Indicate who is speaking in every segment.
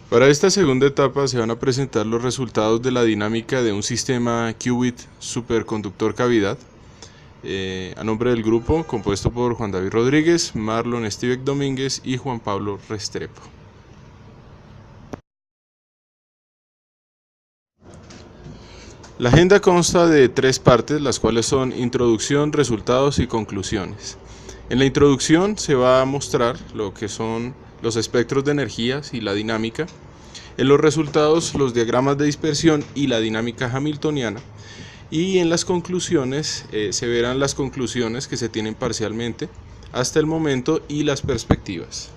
Speaker 1: Para esta segunda etapa se van a presentar los resultados de la dinámica de un sistema qubit superconductor cavidad. A nombre del grupo, compuesto por Juan David Rodríguez, Marlon Stivek Domínguez y Juan Pablo Restrepo. La agenda consta de 3 partes, las cuales son introducción, resultados y conclusiones. En la introducción se va a mostrar lo que son los espectros de energías y la dinámica. En los resultados, los diagramas de dispersión y la dinámica hamiltoniana. Y en las conclusiones se verán las conclusiones que se tienen parcialmente hasta el momento y las perspectivas.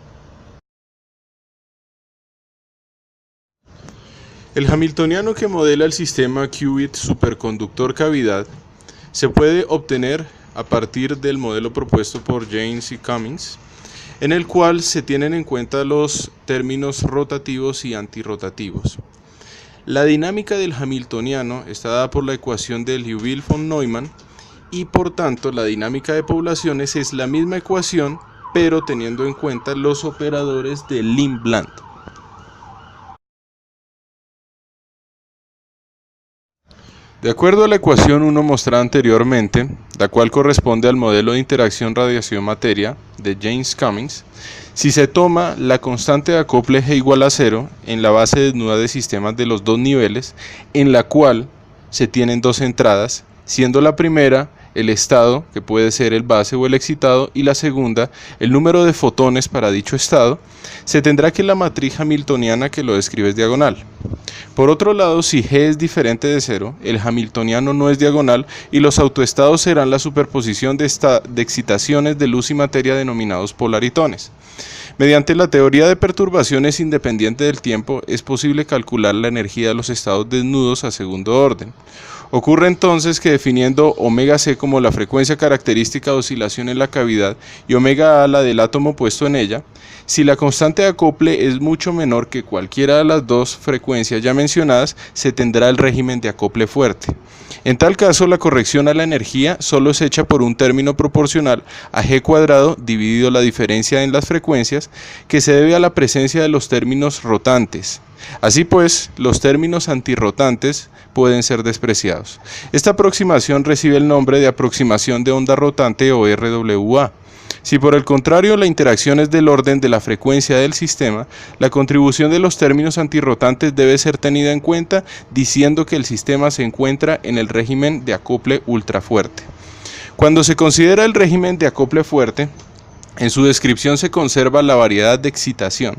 Speaker 1: El hamiltoniano que modela el sistema qubit superconductor cavidad se puede obtener a partir del modelo propuesto por James y Cummings, en el cual se tienen en cuenta los términos rotativos y antirrotativos. La dinámica del hamiltoniano está dada por la ecuación de Liouville von Neumann y por tanto la dinámica de poblaciones es la misma ecuación pero teniendo en cuenta los operadores de Lindblad. De acuerdo a la ecuación 1 mostrada anteriormente, la cual corresponde al modelo de interacción radiación-materia de James Cummings, si se toma la constante de acople G igual a 0 en la base desnuda de sistemas de los dos niveles, en la cual se tienen dos entradas, siendo la primera el estado, que puede ser el base o el excitado, y la segunda el número de fotones para dicho estado, se tendrá que la matriz hamiltoniana que lo describe es diagonal. Por otro lado, si G es diferente de 0, el hamiltoniano no es diagonal y los autoestados serán la superposición de excitaciones de luz y materia denominados polaritones. Mediante la teoría de perturbaciones independiente del tiempo, es posible calcular la energía de los estados desnudos a segundo orden. Ocurre entonces que definiendo omega c como la frecuencia característica de oscilación en la cavidad y omega a la del átomo puesto en ella, si la constante de acople es mucho menor que cualquiera de las dos frecuencias ya mencionadas, se tendrá el régimen de acople fuerte. En tal caso, la corrección a la energía solo es hecha por un término proporcional a g cuadrado dividido la diferencia en las frecuencias, que se debe a la presencia de los términos rotantes. Así pues, los términos antirrotantes pueden ser despreciados. Esta aproximación recibe el nombre de aproximación de onda rotante o RWA. Si por el contrario la interacción es del orden de la frecuencia del sistema, la contribución de los términos antirrotantes debe ser tenida en cuenta diciendo que el sistema se encuentra en el régimen de acople ultrafuerte. Cuando se considera el régimen de acople fuerte, en su descripción se conserva la variedad de excitación.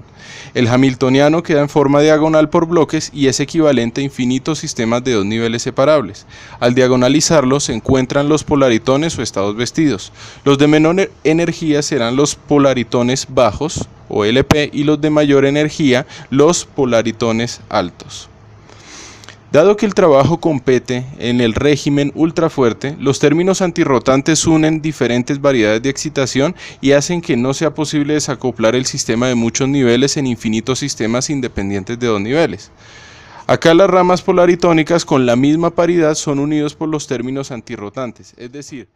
Speaker 1: El hamiltoniano queda en forma diagonal por bloques y es equivalente a infinitos sistemas de dos niveles separables. Al diagonalizarlos se encuentran los polaritones o estados vestidos. Los de menor energía serán los polaritones bajos o LP y los de mayor energía los polaritones altos. Dado que el trabajo compete en el régimen ultrafuerte, los términos antirrotantes unen diferentes variedades de excitación y hacen que no sea posible desacoplar el sistema de muchos niveles en infinitos sistemas independientes de dos niveles. Acá las ramas polaritónicas con la misma paridad son unidos por los términos antirrotantes, es decir,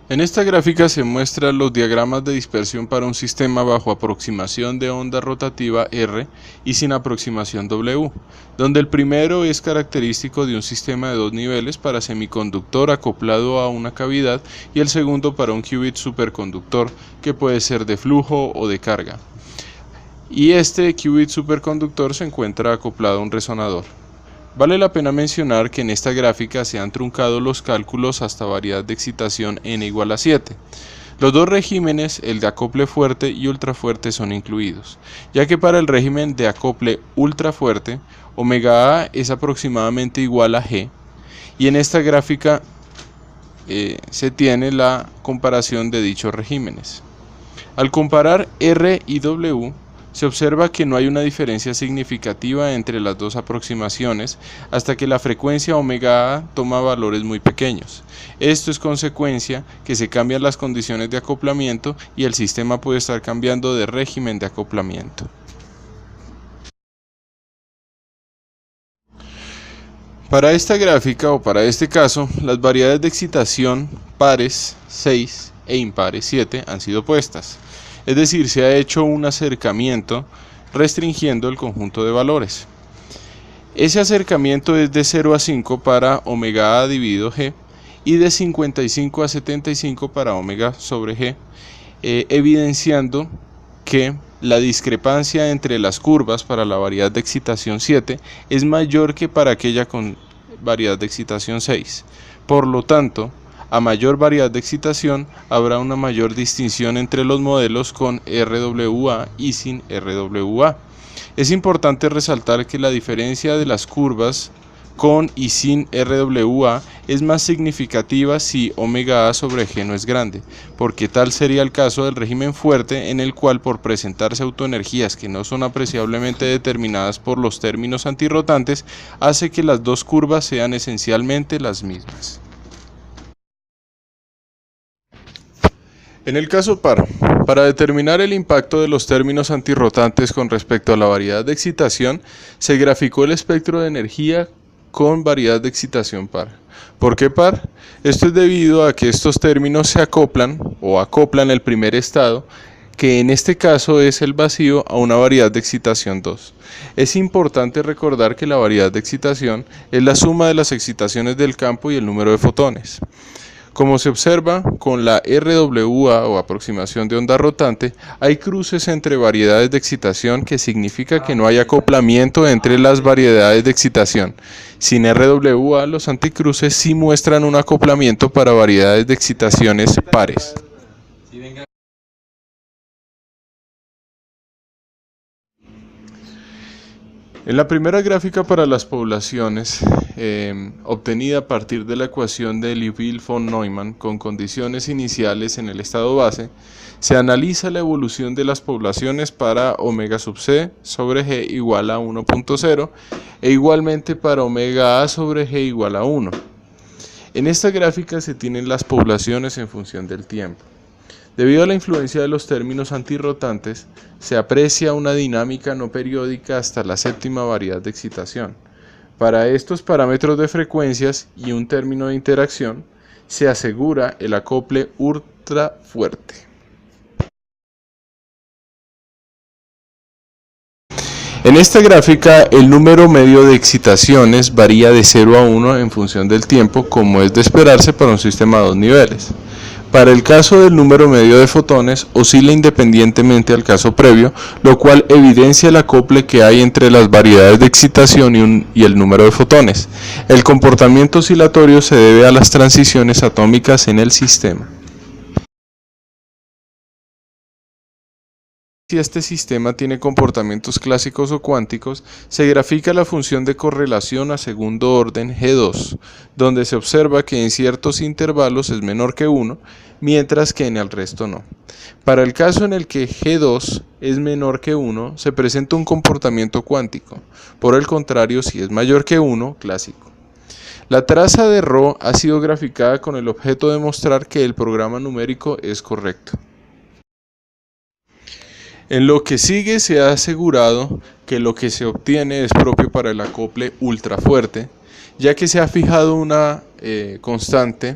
Speaker 1: en esta gráfica se muestran los diagramas de dispersión para un sistema bajo aproximación de onda rotativa R y sin aproximación W, donde el primero es característico de un sistema de dos niveles para semiconductor acoplado a una cavidad y el segundo para un qubit superconductor que puede ser de flujo o de carga. Y este qubit superconductor se encuentra acoplado a un resonador. Vale la pena mencionar que en esta gráfica se han truncado los cálculos hasta variedad de excitación n igual a 7. Los dos regímenes, el de acople fuerte y ultrafuerte, son incluidos, ya que para el régimen de acople ultrafuerte, omega A es aproximadamente igual a G, y en esta gráfica se tiene la comparación de dichos regímenes. Al comparar R y W, se observa que no hay una diferencia significativa entre las dos aproximaciones hasta que la frecuencia omega A toma valores muy pequeños. Esto es consecuencia que se cambian las condiciones de acoplamiento y el sistema puede estar cambiando de régimen de acoplamiento. Para esta gráfica o para este caso, las variedades de excitación pares 6 e impares 7 han sido puestas. es decir, se ha hecho un acercamiento restringiendo el conjunto de valores. Ese acercamiento es de 0 a 5 para omega A dividido G y de 55 a 75 para omega sobre G, evidenciando que la discrepancia entre las curvas para la variedad de excitación 7 es mayor que para aquella con variedad de excitación 6. Por lo tanto, a mayor variedad de excitación habrá una mayor distinción entre los modelos con RWA y sin RWA. Es importante resaltar que la diferencia de las curvas con y sin RWA es más significativa si omega A sobre G no es grande, porque tal sería el caso del régimen fuerte, en el cual por presentarse autoenergías que no son apreciablemente determinadas por los términos antirrotantes, hace que las dos curvas sean esencialmente las mismas. En el caso par, para determinar el impacto de los términos antirrotantes con respecto a la variedad de excitación, se graficó el espectro de energía con variedad de excitación par. ¿Por qué par? Esto es debido a que estos términos se acoplan o acoplan el primer estado, que en este caso es el vacío, a una variedad de excitación 2. Es importante recordar que la variedad de excitación es la suma de las excitaciones del campo y el número de fotones. Como se observa con la RWA o aproximación de onda rotante, hay cruces entre variedades de excitación, que significa que no hay acoplamiento entre las variedades de excitación. Sin RWA, los anticruces sí muestran un acoplamiento para variedades de excitaciones pares. En la primera gráfica para las poblaciones, obtenida a partir de la ecuación de Liouville-von Neumann con condiciones iniciales en el estado base, se analiza la evolución de las poblaciones para omega sub c sobre g igual a 1.0 e igualmente para omega a sobre g igual a 1. En esta gráfica se tienen las poblaciones en función del tiempo. Debido a la influencia de los términos antirrotantes, se aprecia una dinámica no periódica hasta la séptima variedad de excitación. Para estos parámetros de frecuencias y un término de interacción, se asegura el acople ultra fuerte. En esta gráfica, el número medio de excitaciones varía de 0 a 1 en función del tiempo, como es de esperarse para un sistema a dos niveles. Para el caso del número medio de fotones, oscila independientemente al caso previo, lo cual evidencia el acople que hay entre las variedades de excitación y el número de fotones. El comportamiento oscilatorio se debe a las transiciones atómicas en el sistema. Si este sistema tiene comportamientos clásicos o cuánticos, se grafica la función de correlación a segundo orden G2, donde se observa que en ciertos intervalos es menor que 1, mientras que en el resto no. Para el caso en el que G2 es menor que 1, se presenta un comportamiento cuántico. Por el contrario, si es mayor que 1, clásico. La traza de Rho ha sido graficada con el objeto de mostrar que el programa numérico es correcto. En lo que sigue se ha asegurado que lo que se obtiene es propio para el acople ultrafuerte, ya que se ha fijado una constante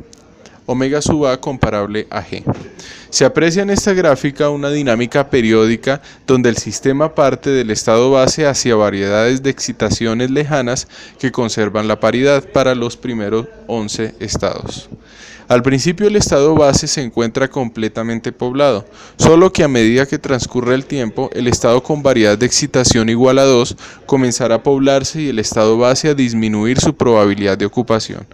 Speaker 1: omega sub a comparable a G. Se aprecia en esta gráfica una dinámica periódica donde el sistema parte del estado base hacia variedades de excitaciones lejanas que conservan la paridad para los primeros 11 estados. Al principio el estado base se encuentra completamente poblado, solo que a medida que transcurre el tiempo, el estado con variedad de excitación igual a 2 comenzará a poblarse y el estado base a disminuir su probabilidad de ocupación.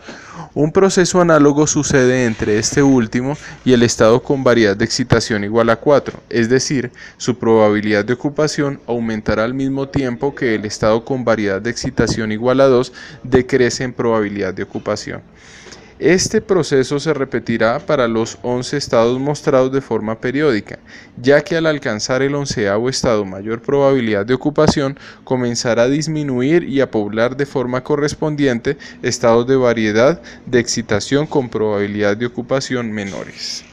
Speaker 1: Un proceso análogo sucede entre este último y el estado con variedad de excitación igual a 4, es decir, su probabilidad de ocupación aumentará al mismo tiempo que el estado con variedad de excitación igual a 2 decrece en probabilidad de ocupación. Este proceso se repetirá para los 11 estados mostrados de forma periódica, ya que al alcanzar el 11º estado mayor probabilidad de ocupación, comenzará a disminuir y a poblar de forma correspondiente estados de variedad de excitación con probabilidad de ocupación menores.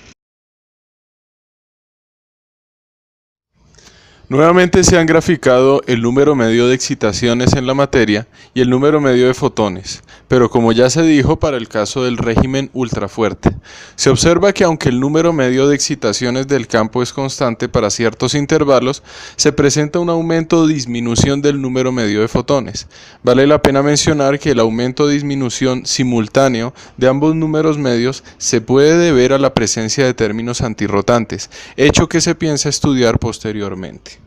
Speaker 1: Nuevamente se han graficado el número medio de excitaciones en la materia y el número medio de fotones, pero como ya se dijo para el caso del régimen ultrafuerte, se observa que aunque el número medio de excitaciones del campo es constante para ciertos intervalos, se presenta un aumento o disminución del número medio de fotones. Vale la pena mencionar que el aumento o disminución simultáneo de ambos números medios se puede deber a la presencia de términos antirrotantes, hecho que se piensa estudiar posteriormente.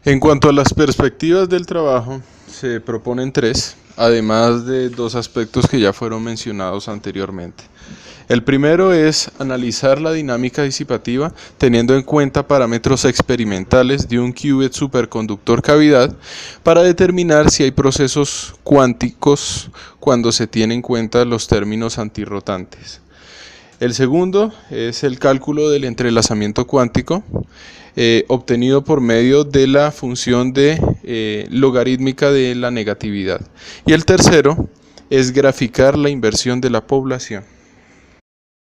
Speaker 1: En cuanto a las perspectivas del trabajo, se proponen tres, además de dos aspectos que ya fueron mencionados anteriormente. El primero es analizar la dinámica disipativa teniendo en cuenta parámetros experimentales de un qubit superconductor cavidad para determinar si hay procesos cuánticos cuando se tienen en cuenta los términos antirrotantes. El segundo es el cálculo del entrelazamiento cuántico obtenido por medio de la función de logarítmica de la negatividad. Y el tercero es graficar la inversión de la población.